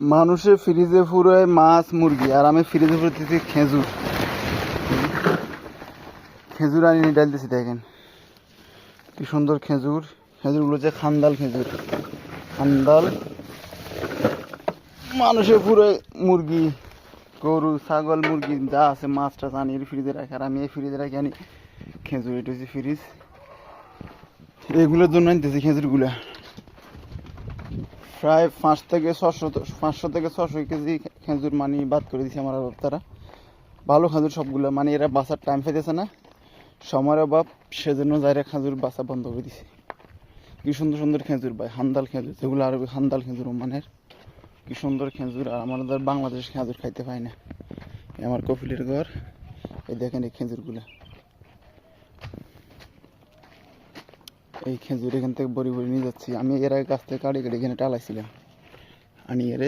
মানুষে ফ্রিজে ফুরায় মাছ মুরগি, আর আমি ফ্রিজে ফুরতেছি খেজুর। খেজুর আনি ডালতেছি, দেখেন কি সুন্দর খেজুর। খেজুরগুলো হচ্ছে খান্দাল খেজুর, খান্দাল। মানুষে ফুরায় মুরগি, গরু, ছাগল, মুরগি যা আছে, মাছ টাছ আনি ফ্রিজে রাখি, আর আমি এই ফ্রিজে রাখি আনি খেজুর। এটা হচ্ছে ফ্রিজ, এগুলোর জন্য আনতেছি খেজুরগুলা। প্রায় 500 থেকে 600 কেজি খেজুর মানে বাদ করে দিয়েছে আমার তারা। ভালো খেজুর সবগুলো, মানে এরা বাসার টাইম পাইতেছে না, সময়ের অভাব, সেজন্য যাইরা খেজুর বাসা বন্ধ করে দিছে। কি সুন্দর সুন্দর খেজুর ভাই, হান্দাল খেজুর, যেগুলো আরবি হান্দাল খেজুর মানের, কি সুন্দর খেজুর। আর আমাদের বাংলাদেশ খেজুর খাইতে পাই না। আমার কপিলের ঘর, এই দেখেন এই খেজুরগুলো, এই খেজুর এখান থেকে বড়ি বড়ি নিয়ে যাচ্ছি আমি। এর আগে গাছ থেকে কাটি কাটি এখানে টালাইছিলাম, আনি এরে